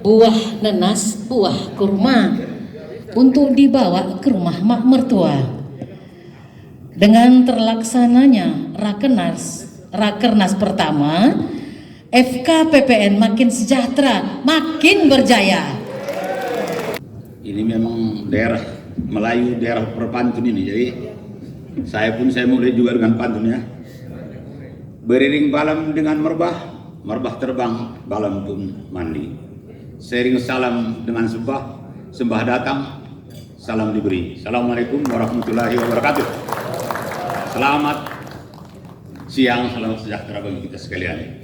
buah nanas, buah kurma untuk dibawa ke rumah mak mertua. Dengan terlaksananya Rakernas pertama, FKPPN makin sejahtera, makin berjaya. Ini memang daerah Melayu, daerah perpantun ini, jadi saya mulai juga dengan pantunnya. Beriring balam dengan merbah terbang, balam pun mandi. Sering salam dengan sembah datang, salam diberi. Assalamualaikum warahmatullahi wabarakatuh. Selamat siang, selamat sejahtera bagi kita sekalian.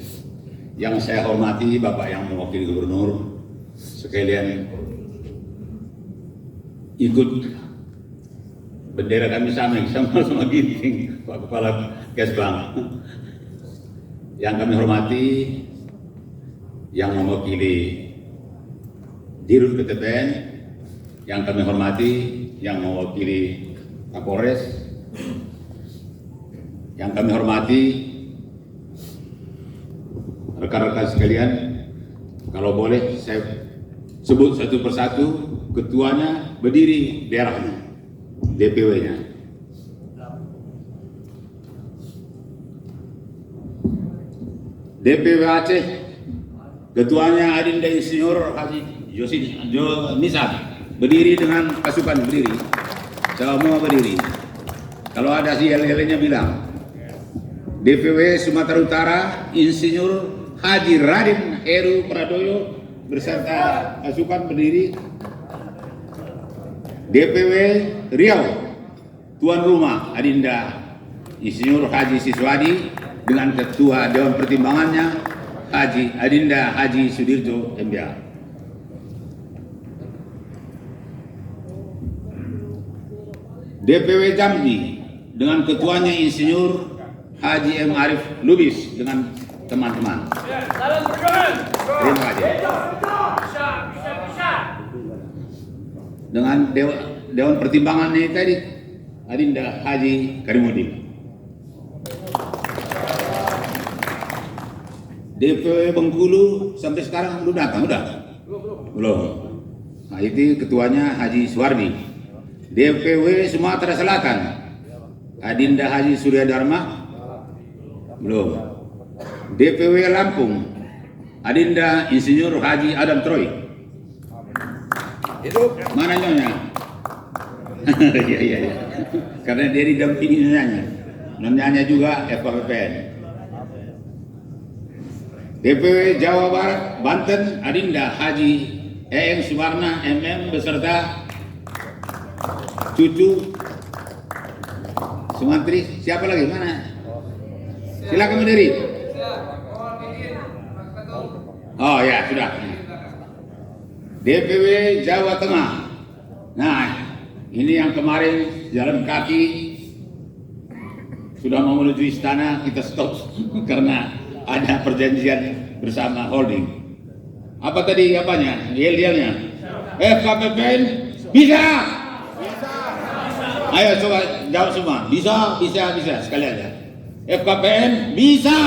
Yang saya hormati Bapak yang mewakili Gubernur sekalian, ikut bendera kami sama ginting Pak Kepala Kesbang. Yang kami hormati yang mewakili Dirut PTPN, yang kami hormati yang mewakili Kapolres, yang kami hormati rekan-rekan sekalian. Kalau boleh saya sebut satu persatu ketuanya, berdiri daerahnya, DPW-nya. DPW Aceh, ketuanya Adinda Insinyur Haji Nisa, berdiri dengan pasukan, berdiri, semua berdiri. Kalau ada si yel-yelnya bilang. DPW Sumatera Utara, Insinyur Haji Raden Heru Pradoyo beserta pasukan berdiri. DPW Riau, tuan rumah Adinda Insinyur Haji Siswadi dengan Ketua Dewan Pertimbangannya Adinda Haji Sudirjo MBA. DPW Jambi dengan ketuanya Insinyur Haji M. Arif Lubis dengan teman-teman. Terima kasih. Dengan Dewan Pertimbangannya tadi Adinda Haji Karimuddin. DPW Bengkulu sampai sekarang belum datang, belum. Nah, itu ketuanya Haji Suwardi. DPW Sumatera Selatan, Adinda Haji Surya Dharma, belum. DPW Lampung, Adinda Insinyur Haji Adam Troy. Hidup. Mana nyonya? Iya. Karena dia didampingi nyonya. Nonyanya juga FKPPN. DPW Jawa Barat, Banten, Adinda Haji Eeng Suwarna MM beserta cucu Sumantri. Siapa lagi? Mana? Silakan berdiri. Oh ya, sudah. DPW Jawa Tengah. Nah, ini yang kemarin jalan kaki sudah mau menuju istana, kita stop karena ada perjanjian bersama holding. Apa tadi apanya? Yel-yelnya. FKPPN bisa. Ayo coba jawab semua. Bisa sekali aja. FKPN bisa.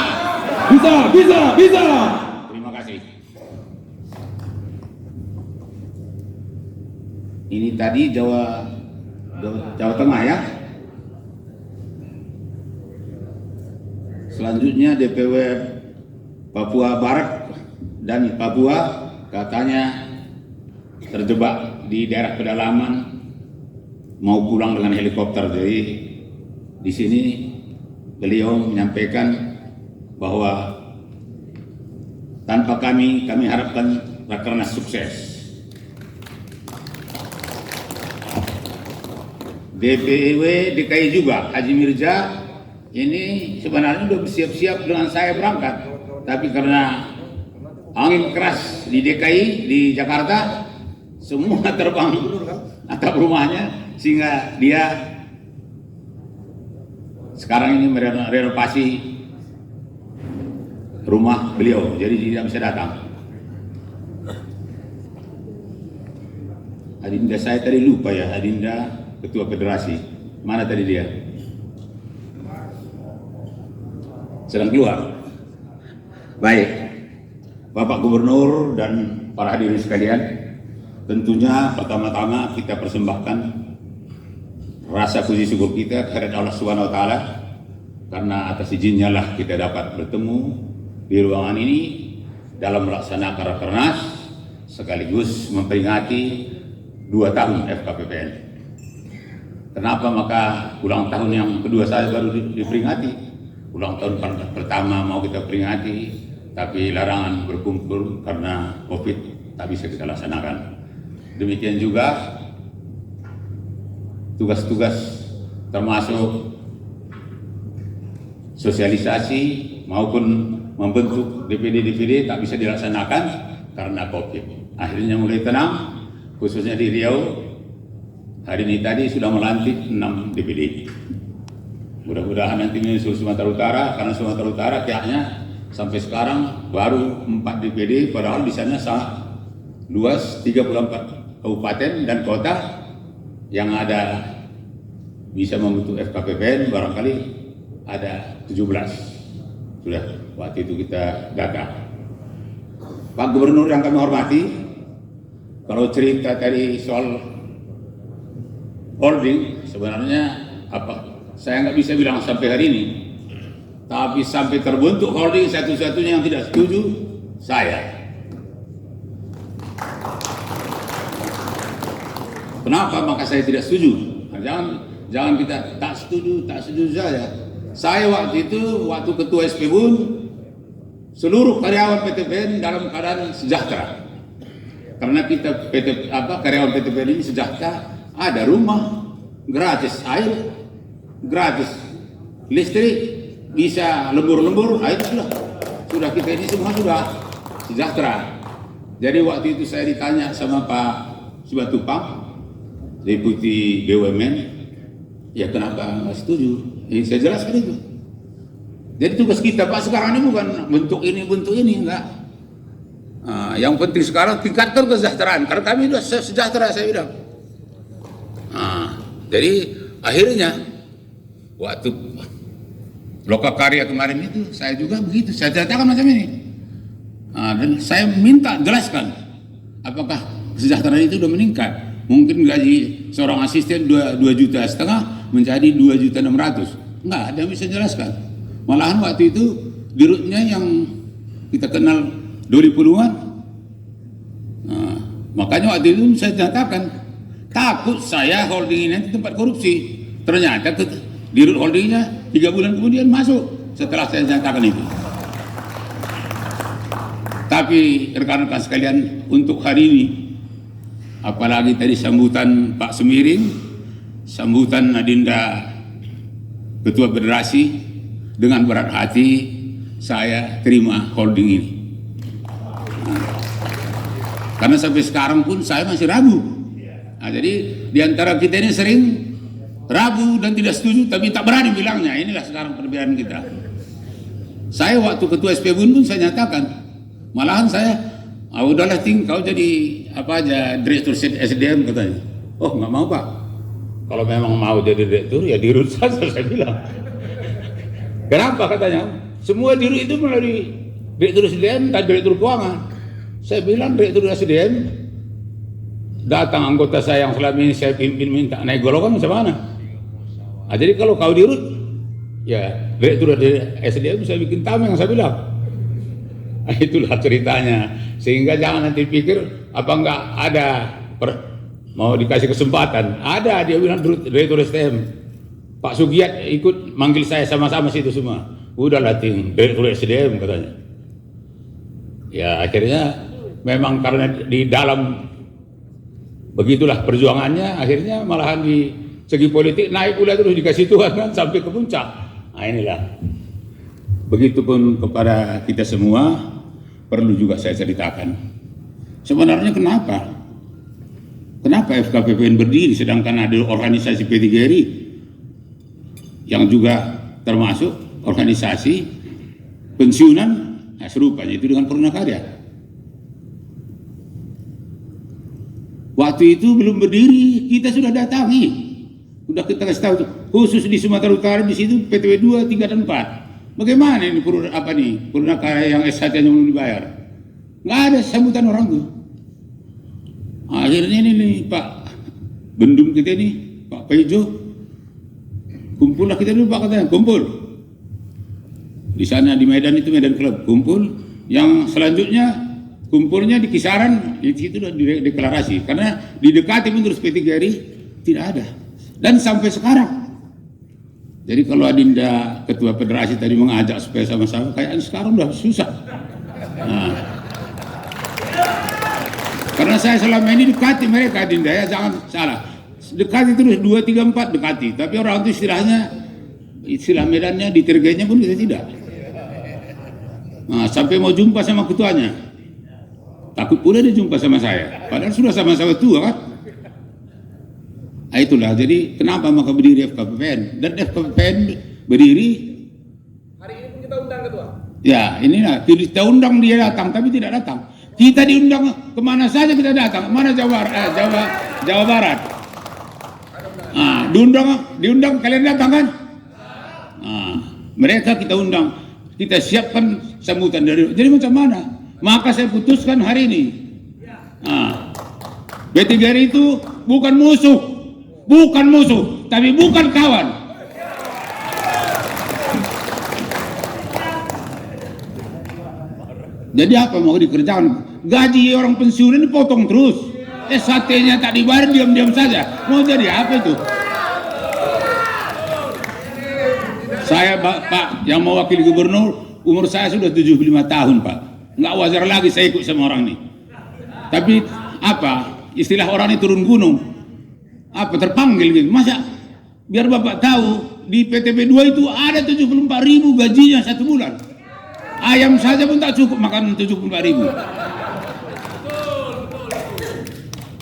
Terima kasih. Ini tadi Jawa Tengah ya. Selanjutnya DPW Papua Barat dan Papua katanya terjebak di daerah pedalaman, mau pulang dengan helikopter. Jadi di sini beliau menyampaikan bahwa tanpa kami harapkan Rakernas sukses. DPW DKI juga Haji Mirza ini sebenarnya sudah bersiap-siap dengan saya berangkat, tapi karena angin keras di DKI di Jakarta, semua terbang atap rumahnya, sehingga dia sekarang ini merenovasi rumah beliau, jadi tidak bisa datang. Adinda saya tadi lupa ya, Adinda Ketua Federasi, mana tadi dia? Sedang keluar. Baik, Bapak Gubernur dan para hadirin sekalian, tentunya pertama-tama kita persembahkan rasa puji syukur kita kepada Allah Subhanahu wa taala karena atas izinnya lah kita dapat bertemu di ruangan ini dalam melaksanakan Rakernas sekaligus memperingati 2 tahun FKPPN. Kenapa maka ulang tahun yang kedua saya baru diperingati? Ulang tahun pertama mau kita peringati, tapi larangan berkumpul karena COVID tak bisa kita laksanakan. Demikian juga tugas-tugas termasuk sosialisasi maupun membentuk DPD tak bisa dilaksanakan karena COVID. Akhirnya mulai tenang, khususnya di Riau. Hari ini tadi sudah melantik 6 DPD. Mudah-mudahan nanti menyusul Sumatera Utara, karena Sumatera Utara kayaknya sampai sekarang baru 4 DPD, padahal di sana sangat luas 34 kabupaten dan kota yang ada bisa membentuk FKPPN barangkali ada 17. Sudah waktu itu kita data. Pak Gubernur yang kami hormati, kalau cerita tadi soal holding, sebenarnya saya nggak bisa bilang sampai hari ini, tapi sampai terbentuk holding satu-satunya yang tidak setuju saya. Kenapa maka saya tidak setuju? Nah, jangan kita tak setuju saya. Saya waktu itu, waktu ketua SPBUN, seluruh karyawan PTPN dalam keadaan sejahtera. Karena kita karyawan PTPN ini sejahtera, ada rumah, gratis air, gratis listrik, bisa lembur-lembur, itu sudah kita ini semua sudah sejahtera. Jadi waktu itu saya ditanya sama Pak Simatupang, Deputi BUMN, ya kenapa nggak setuju? Saya jelaskan itu. Jadi tugas kita Pak sekarang ini bukan bentuk ini, enggak. Yang penting sekarang tingkatkan kesejahteraan, karena kami sudah sejahtera, saya bilang. Jadi akhirnya waktu Lokakarya kemarin itu saya juga begitu, saya katakan macam ini. Dan saya minta jelaskan apakah kesejahteraan itu sudah meningkat. Mungkin gaji seorang asisten 2,5 juta menjadi 2,600.000. Enggak ada yang bisa jelaskan. Malahan waktu itu dirutnya yang kita kenal 2010-an. Makanya waktu itu saya nyatakan takut saya holding ini tempat korupsi. Ternyata dirut holdingnya 3 bulan kemudian masuk setelah saya nyatakan itu. Tapi rekan-rekan sekalian, untuk hari ini, apalagi tadi sambutan Pak Semiring, sambutan Adinda Ketua Federasi, dengan berat hati saya terima holding ini. Karena sampai sekarang pun saya masih ragu. Jadi diantara kita ini sering ragu dan tidak setuju, tapi tak berani bilangnya. Inilah sekarang perbedaan kita. Saya waktu ketua SPBUN pun saya nyatakan, malahan saya, udahlah kau jadi direktur SDM katanya. Oh nggak mau Pak. Kalau memang mau jadi direktur ya dirut saja, saya bilang. Kenapa katanya? Semua dirut itu melalui direktur SDM dan direktur keuangan. Saya bilang direktur SDM datang anggota saya yang selama ini saya pimpin minta naik golongan macam mana? Jadi kalau kau dirut, ya direktur SDM bisa bikin tameng, saya bilang. Itulah ceritanya. Sehingga jangan nanti pikir apa enggak ada mau dikasih kesempatan. Ada, dia bilang direktur SDM. Pak Sugiat ikut manggil saya sama-sama situ semua. Udah latih direktur SDM katanya. Ya akhirnya memang karena di dalam begitulah perjuangannya, akhirnya malahan di segi politik naik pula terus dikasih Tuhan kan sampai ke puncak. Nah inilah. Begitupun kepada kita semua perlu juga saya ceritakan. Sebenarnya kenapa FKPPN berdiri sedangkan ada organisasi P3RI yang juga termasuk organisasi pensiunan, nah serupanya itu dengan Purnakarya. Waktu itu belum berdiri, kita sudah datangi, sudah kita kasih tahu, khusus di Sumatera Utara di situ PTW 2, 3, dan 4. Bagaimana ini Purnakarya yang S1 yang belum dibayar? Nggak ada sambutan orang tuh. Akhirnya ini nih Pak Bendum kita ini, Pak Pejo, kumpullah kita dulu Pak, katanya kumpul. Di sana di Medan itu Medan Club kumpul. Yang selanjutnya kumpulnya di Kisaran, itu sudah deklarasi karena didekati menurut P3RI tidak ada. Dan sampai sekarang. Jadi kalau Adinda Ketua Federasi tadi mengajak supaya sama-sama, kayaknya sekarang udah susah. Nah, karena saya selama ini dekati mereka, Adinda, ya jangan salah. Dekati terus 2, 3, 4 dekati. Tapi orang itu istilah Medannya ditergainya pun kita tidak. Nah, sampai mau jumpa sama ketuanya, takut pula dia jumpa sama saya. Padahal sudah sama-sama tua kan. Nah, itulah. Jadi kenapa maka berdiri FKPPN, dan FKPPN berdiri. Hari ini pun kita undang ketua. Ya, inilah kita undang dia datang, tapi tidak datang. Kita diundang kemana saja kita datang. Mana Jawa Barat. Nah, diundang kalian datang kan? Nah, mereka kita undang, kita siapkan sambutan dari. Jadi macam mana? Maka saya putuskan hari ini. Nah, P3RI itu bukan musuh, tapi bukan kawan. Jadi apa mau dikerjakan? Gaji orang pensiun ini potong terus. SHT-nya tak dibayar, diam-diam saja. Mau jadi apa itu? Saya Pak yang mewakili gubernur, umur saya sudah 75 tahun Pak. Nggak wajar lagi saya ikut sama orang ini. Tapi apa? Istilah orang ini turun gunung. Apa terpanggil gitu. Masa biar Bapak tahu di PTP 2 itu ada 74.000 gajinya 1 bulan. Ayam saja pun tak cukup makan 74.000.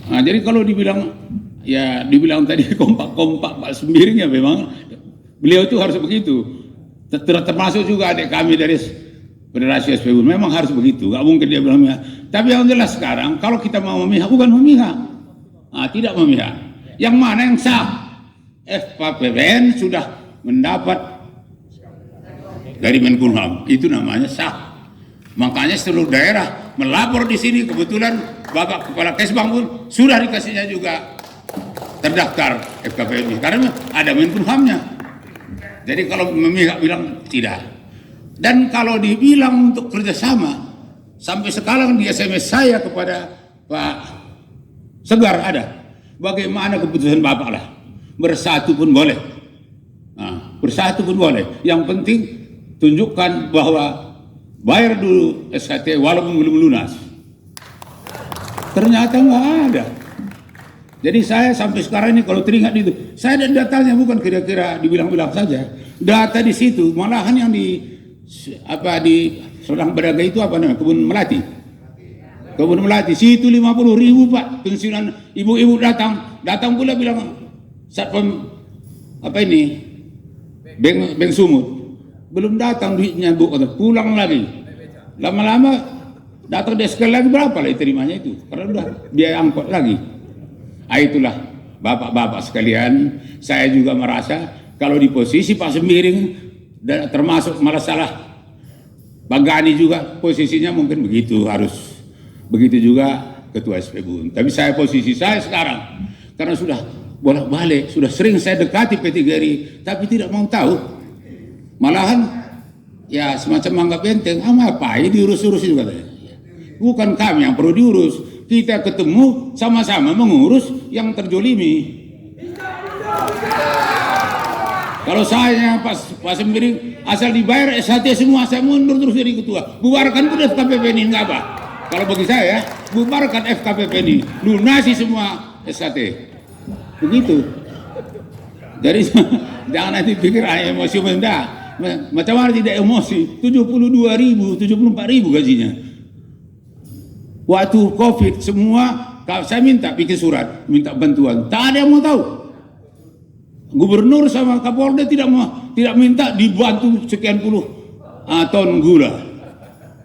Nah, jadi kalau dibilang tadi kompak-kompak Pak Sembiring, ya memang beliau itu harus begitu. Termasuk juga adik kami dari Federasi SPBUN, memang harus begitu. Gak mungkin dia bilang memihak. Tapi yang jelas sekarang kalau kita mau memihak, bukan memihak. Nah, tidak memihak. Yang mana yang sah? FKPPN sudah mendapat dari Menkumham, itu namanya sah. Makanya seluruh daerah melapor di sini. Kebetulan Bapak Kepala Kesbang pun sudah dikasihnya juga terdaftar FKPPN karena ada Menkumhamnya. Jadi kalau memihak bilang tidak. Dan kalau dibilang untuk kerjasama, sampai sekarang di SMS saya kepada Pak Segar ada. Bagaimana keputusan Bapak lah, bersatu pun boleh. Nah, bersatu pun boleh. Yang penting tunjukkan bahwa bayar dulu SKT walaupun belum lunas. Ternyata nggak ada. Jadi saya sampai sekarang ini kalau teringat itu, saya ada datanya, bukan kira-kira dibilang-bilang saja. Data di situ, malahan yang di Sodang Beraga itu apa namanya? Kebun Melati. Situ 50.000 Pak pensiunan ibu-ibu datang pula bilang Satpam Beng Sumut belum datang duitnya Bu, pulang lagi. Lama-lama datang desker lagi, berapa lah terimanya itu? Karena udah biaya angkot lagi. Ah, itulah bapak-bapak sekalian, saya juga merasa kalau di posisi Pak Sembiring dan termasuk malah salah Bagani juga posisinya mungkin begitu, harus begitu juga Ketua SPBUN. Tapi posisi saya sekarang karena sudah bolak-balik, sudah sering saya dekati P3RI, tapi tidak mau tahu. Malahan ya semacam anggap enteng, ngapain diurus-urus itu katanya. Bukan kami yang perlu diurus, kita ketemu sama-sama mengurus yang terjolimi. Kalau saya Pak Sembiring asal dibayar SHT semua, saya mundur terus jadi ketua. Bubarkan pun FKPP ini, enggak apa. Kalau bagi saya, bubarkan FKPP ini, lunasi semua SHT. Begitu. Jadi jangan nanti pikir emosi benda. Macam mana tidak emosi? 72.000, 74.000 gajinya. Waktu COVID semua, saya minta bikin surat, minta bantuan. Tak ada yang mau tahu. Gubernur sama Kapolda tidak minta dibantu sekian puluh ton gula.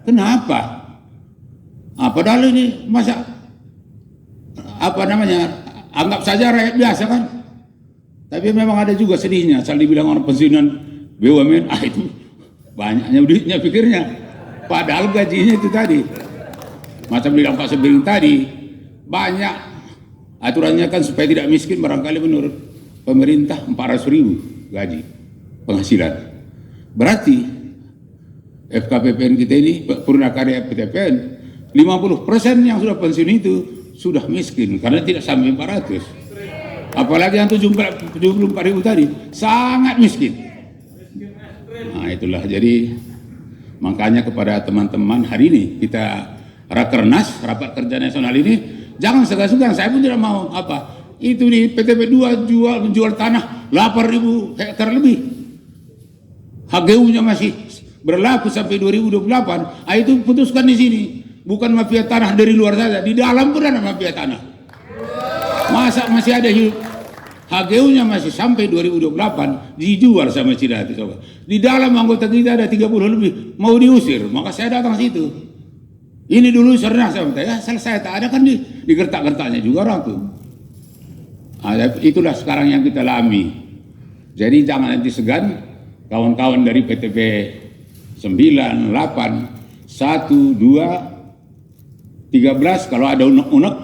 Kenapa? Padahal ini masa anggap saja rakyat biasa kan. Tapi memang ada juga sedihnya. Asal dibilang orang pensiunan BUMN, itu banyaknya duitnya pikirnya. Padahal gajinya itu tadi. Macam bilang Pak Sembiring tadi, banyak Aturannya kan supaya tidak miskin, barangkali menurut pemerintah 400.000 gaji penghasilan. Berarti FKPPN kita ini, Purnakarya PTPN, 50% yang sudah pensiun itu sudah miskin karena tidak sampai 400. Apalagi yang 74.000 tadi sangat miskin. Nah itulah, jadi makanya kepada teman-teman hari ini kita Rakernas, Rapat Kerja Nasional ini, jangan segan-segan. Saya pun tidak mau itu di PTP 2 menjual tanah 8.000 hektar lebih. HGU-nya masih berlaku sampai 2028. Itu putuskan di sini. Bukan mafia tanah dari luar saja, di dalam pun ada mafia tanah. Masa masih ada hidup? HGU-nya masih sampai 2028 dijual sama Cidati, coba. Di dalam anggota kita ada 30 lebih, mau diusir, maka saya datang situ. Ini dulu Sernas, ya selesai, tak ada kan di gertak-gertaknya juga orang tuh. Itulah sekarang yang kita alami. Jadi jangan nanti segan, kawan-kawan dari PTP 9, 8, 1, 2, 13, kalau ada unek-unek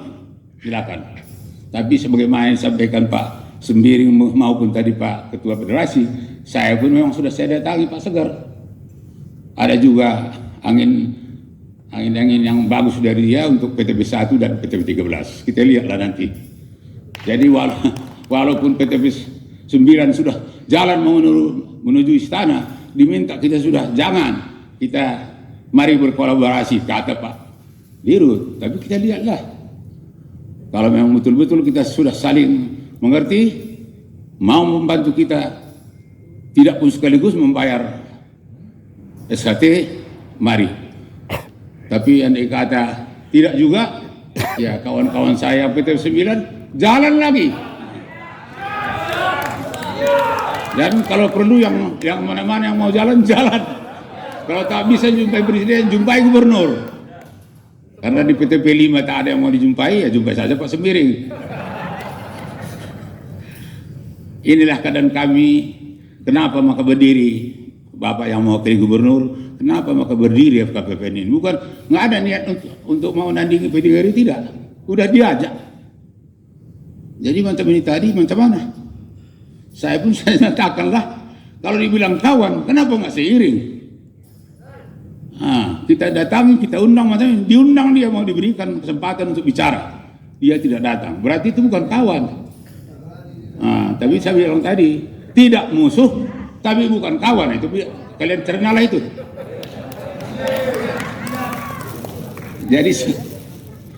silakan. Tapi sebagaimana yang disampaikan Pak Sembiring maupun tadi Pak Ketua Federasi, saya pun memang sudah saya datangi Pak Segar. Ada juga angin yang bagus dari dia untuk PTP 1 dan PTP 13. Kita lihatlah nanti. Jadi walaupun PTP 9 sudah jalan menuju istana, diminta kita sudah jangan, kita mari berkolaborasi, kata Pak Dirut. Tapi kita lihatlah, kalau memang betul-betul kita sudah saling mengerti, mau membantu kita, tidak pun sekaligus membayar SHT, mari. Tapi yang dikata tidak juga, ya kawan-kawan saya PTP 9 jalan lagi. Dan kalau perlu yang mana-mana yang mau jalan. Kalau tak bisa jumpai presiden, jumpai gubernur. Karena di PTP 5 tak ada yang mau dijumpai, ya jumpai saja Pak Sembiring. Inilah keadaan kami. Kenapa maka berdiri Bapak yang mau jadi gubernur? Kenapa maka berdiri FKPPN ini? Bukan, nggak ada niat untuk mau nandingi PDRI, tidak. Udah diajak. Jadi macam ini tadi, macam mana? Saya pun saya nyatakanlah, kalau dibilang kawan, kenapa nggak seiring? Kita datangi, kita undang, macam ini. Diundang dia mau diberikan kesempatan untuk bicara. Dia tidak datang. Berarti itu bukan kawan. Tapi saya bilang tadi, tidak musuh, tapi bukan kawan. Itu kalian cernalah itu. Jadi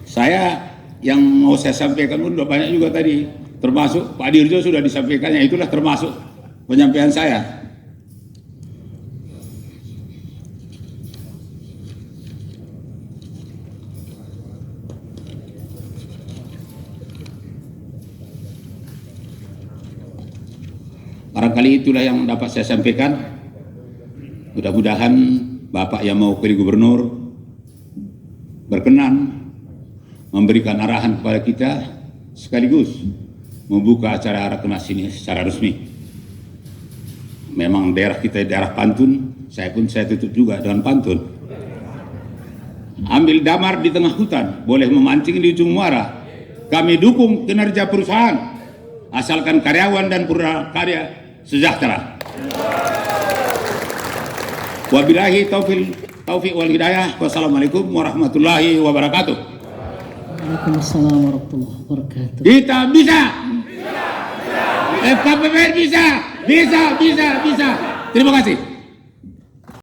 saya yang mau saya sampaikan pun sudah banyak juga tadi, termasuk Pak Dirjo sudah disampaikannya, itulah termasuk penyampaian saya. Barangkali itulah yang dapat saya sampaikan. Mudah-mudahan Bapak yang mau jadi gubernur berkenan memberikan arahan kepada kita, sekaligus membuka acara Rakernas ini secara resmi. Memang daerah kita daerah pantun, saya tutup juga dengan pantun. Ambil damar di tengah hutan, boleh memancing di ujung muara. Kami dukung kinerja perusahaan, asalkan karyawan dan Purnakarya sejahtera. Wabillahi taufiq wal hidayah. Wassalamualaikum warahmatullahi wabarakatuh. Waalaikumsalam warahmatullahi wabarakatuh. Kita bisa. FKPPN bisa. Bisa. Terima kasih.